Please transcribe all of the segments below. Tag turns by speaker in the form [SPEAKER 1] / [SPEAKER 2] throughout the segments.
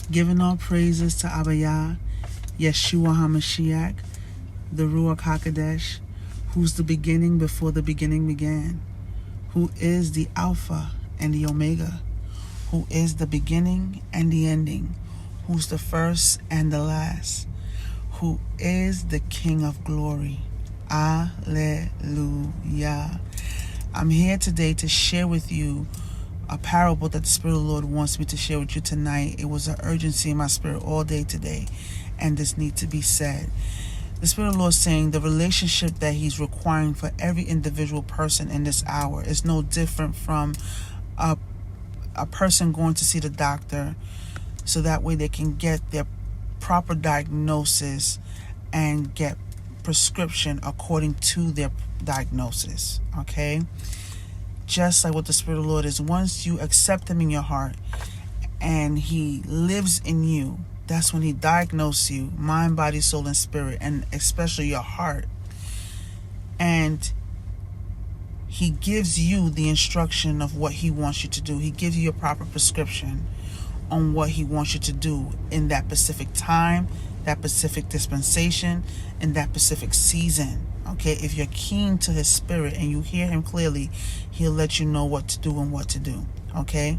[SPEAKER 1] Giving all praises to Abba Yah, Yeshua HaMashiach, the Ruach HaKodesh, who's the beginning before the beginning began, who is the Alpha and the Omega, who is the beginning and the ending, who's the first and the last, who is the King of glory. Alleluia. I'm here today to share with you a parable that the Spirit of the Lord wants me to share with you tonight. It was an urgency in my spirit all day today, and this needs to be said. The Spirit of the Lord is saying the relationship that He's requiring for every individual person in this hour is no different from a person going to see the doctor so that way they can get their proper diagnosis and get prescription according to their diagnosis. Okay? Just like what the Spirit of the Lord is, once you accept Him in your heart and He lives in you, that's when He diagnoses you, mind, body, soul, and spirit, and especially your heart. And He gives you the instruction of what He wants you to do. He gives you a proper prescription on what He wants you to do in that specific time, that specific dispensation, in that specific season. Okay, if you're keen to His Spirit and you hear Him clearly, He'll let you know what to do and what to do. Okay,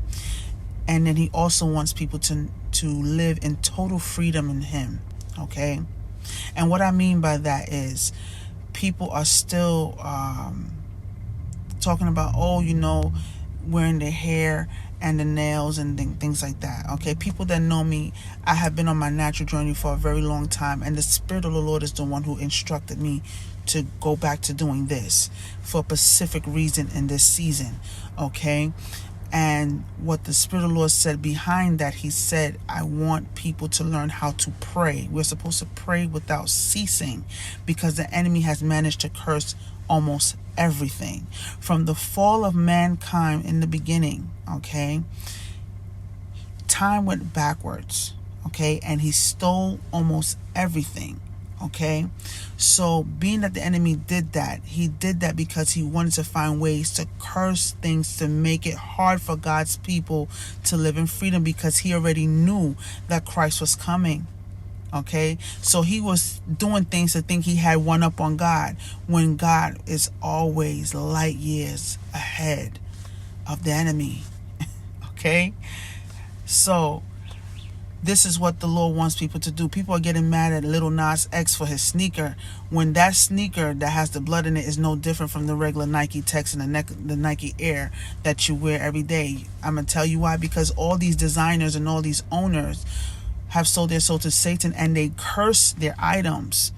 [SPEAKER 1] and then He also wants people to live in total freedom in Him. Okay, and what I mean by that is people are still talking about, wearing their hair and the nails and things like that. Okay, people that know me, I have been on my natural journey for a very long time, and the Spirit of the Lord is the one who instructed me to go back to doing this for a specific reason in this season. Okay, and what the Spirit of the Lord said behind that, He said, I want people to learn how to pray. We're supposed to pray without ceasing, because the enemy has managed to curse almost everything from the fall of mankind in the beginning. Okay, time went backwards. Okay, and he stole almost everything. Okay, so being that the enemy did that, he did that because he wanted to find ways to curse things, to make it hard for God's people to live in freedom, because he already knew that Christ was coming. Okay, so he was doing things to think he had one up on God, when God is always light years ahead of the enemy. Okay, so this is what the Lord wants people to do. People are getting mad at Lil Nas X for his sneaker, when that sneaker that has the blood in it is no different from the regular Nike Tech and the Nike Air that you wear every day. I'm going to tell you why. Because all these designers and all these owners have sold their soul to Satan, and they curse their items.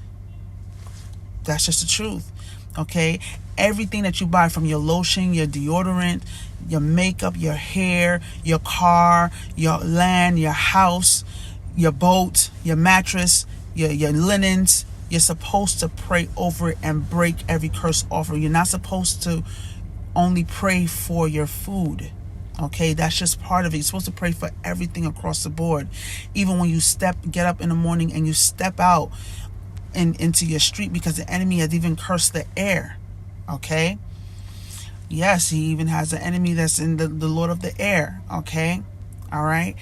[SPEAKER 1] That's just the truth. Okay, everything that you buy, from your lotion, your deodorant, your makeup, your hair, your car, your land, your house, your boat, your mattress, your linens, you're supposed to pray over it and break every curse off. You're not supposed to only pray for your food. Okay, that's just part of it. You're supposed to pray for everything across the board. Even when you get up in the morning and you step out into your street, because the enemy has even cursed the air. Okay, yes, he even has an enemy that's in the Lord of the air. Okay, all right.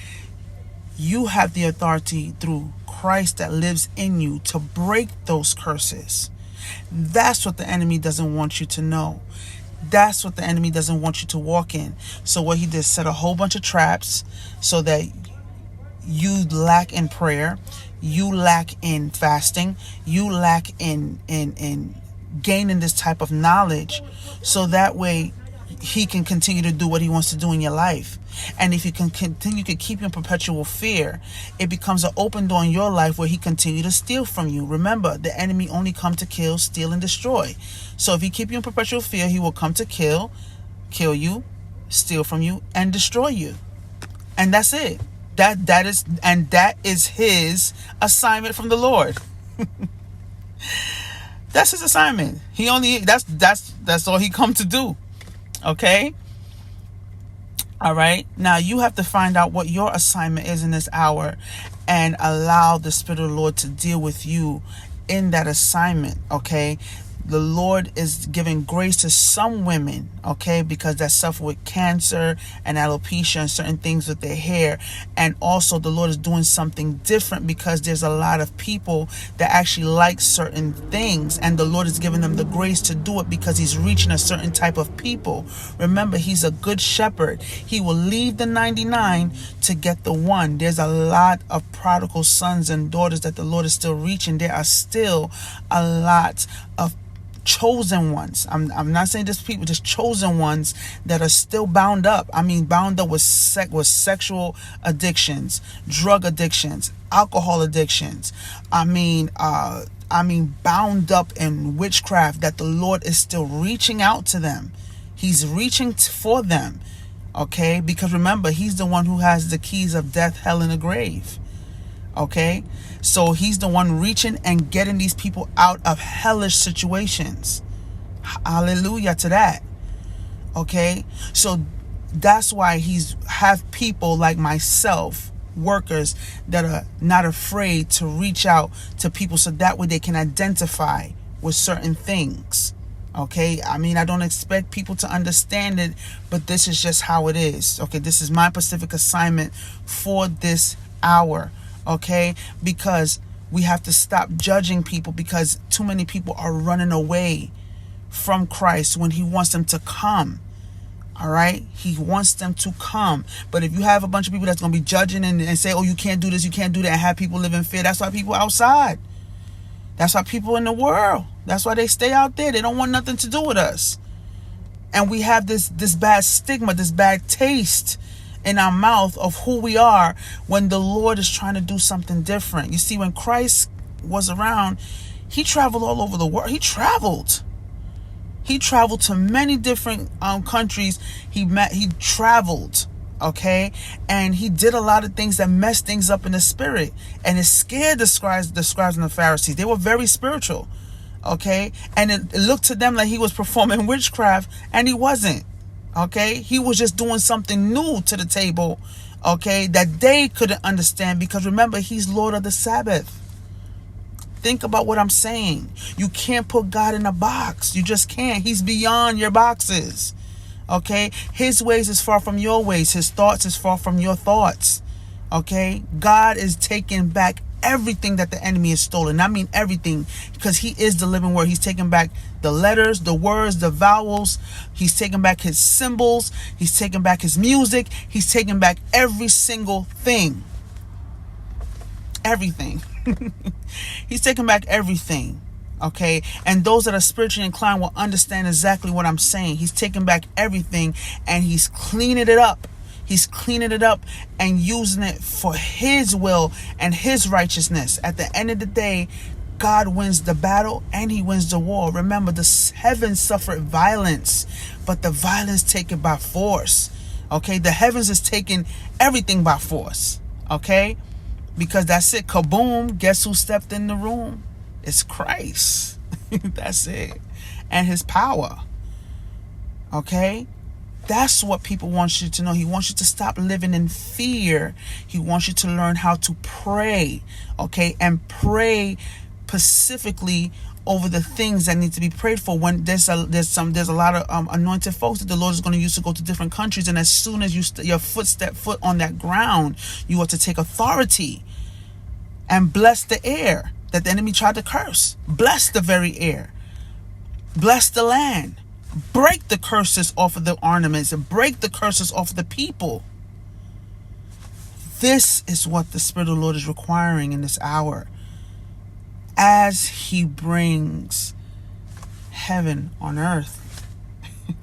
[SPEAKER 1] You have the authority through Christ that lives in you to break those curses. That's what the enemy doesn't want you to know. That's what the enemy doesn't want you to walk in. So what he did, set a whole bunch of traps so that you lack in prayer, you lack in fasting, you lack in gaining this type of knowledge, so that way he can continue to do what he wants to do in your life. And if you can continue to keep you in perpetual fear, it becomes an open door in your life where he continue to steal from you. Remember, the enemy only come to kill, steal, and destroy. So if he keep you in perpetual fear, he will come to kill you, steal from you, and destroy you. And that's it. That is his assignment from the Lord. That's his assignment. That's all he come to do. Okay? All right. Now you have to find out what your assignment is in this hour and allow the Spirit of the Lord to deal with you in that assignment. Okay. the Lord is giving grace to some women, okay, because that suffer with cancer and alopecia and certain things with their hair. And also the Lord is doing something different because there's a lot of people that actually like certain things, and the Lord is giving them the grace to do it because he's reaching a certain type of people. Remember, he's a good shepherd. He will leave the 99 to get the one. There's a lot of prodigal sons and daughters that the Lord is still reaching. There are still a lot of chosen ones. I'm not saying just people, just chosen ones that are still bound up. I mean, bound up with sexual addictions, drug addictions, alcohol addictions. I mean, bound up in witchcraft, that the Lord is still reaching out to them. He's reaching for them, okay? Because remember, he's the one who has the keys of death, hell, and the grave, okay? So he's the one reaching and getting these people out of hellish situations. Hallelujah to that, okay? So that's why he's have people like myself, workers, that are not afraid to reach out to people so that way they can identify with certain things. Okay, I mean, I don't expect people to understand it, but this is just how it is. Okay, this is my Pacific assignment for this hour. Okay, because we have to stop judging people, because too many people are running away from Christ when he wants them to come. All right, he wants them to come. But if you have a bunch of people that's going to be judging and say, oh, you can't do this, you can't do that, and have people live in fear, that's why people outside. That's why people in the world, that's why they stay out there. They don't want nothing to do with us. And we have this bad stigma, this bad taste in our mouth of who we are when the Lord is trying to do something different. You see, when Christ was around, he traveled all over the world. He traveled to many different countries. He traveled, okay? And he did a lot of things that messed things up in the spirit. And it scared the scribes and the Pharisees. They were very spiritual, okay? And it looked to them like he was performing witchcraft, and he wasn't, okay? He was just doing something new to the table, okay, that they couldn't understand, because remember, he's Lord of the Sabbath. Think about what I'm saying. You can't put God in a box. You just can't. He's beyond your boxes. Okay? His ways is far from your ways. His thoughts is far from your thoughts. Okay? God is taking back everything that the enemy has stolen. I mean everything, because he is the living word. He's taking back the letters, the words, the vowels. He's taking back his symbols. He's taking back his music. He's taking back every single thing. Everything. He's taking back everything, okay? And those that are spiritually inclined will understand exactly what I'm saying. He's taking back everything, and he's cleaning it up. He's cleaning it up and using it for his will and his righteousness. At the end of the day, God wins the battle and he wins the war. Remember, the heavens suffered violence, but the violence taken by force, okay? The heavens is taking everything by force, okay? Because that's it. Kaboom. Guess who stepped in the room? It's Christ. That's it. And his power. Okay? That's what people want you to know. He wants you to stop living in fear. He wants you to learn how to pray. Okay? And pray specifically over the things that need to be prayed for. When there's a lot of anointed folks that the Lord is going to use to go to different countries, and as soon as your step foot on that ground, you are to take authority and bless the air that the enemy tried to curse. Bless the very air. Bless the land. Break the curses off of the ornaments and break the curses off of the people. This is what the Spirit of the Lord is requiring in this hour, as he brings heaven on earth.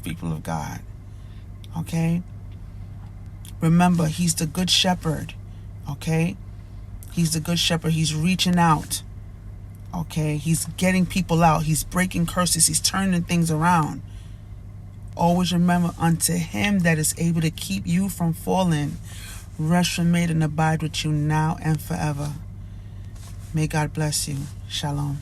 [SPEAKER 1] People of God. Okay? Remember, he's the good shepherd. Okay? He's the good shepherd. He's reaching out. Okay? He's getting people out. He's breaking curses. He's turning things around. Always remember, unto him that is able to keep you from falling, rest, remain, and abide with you now and forever. May God bless you. Shalom.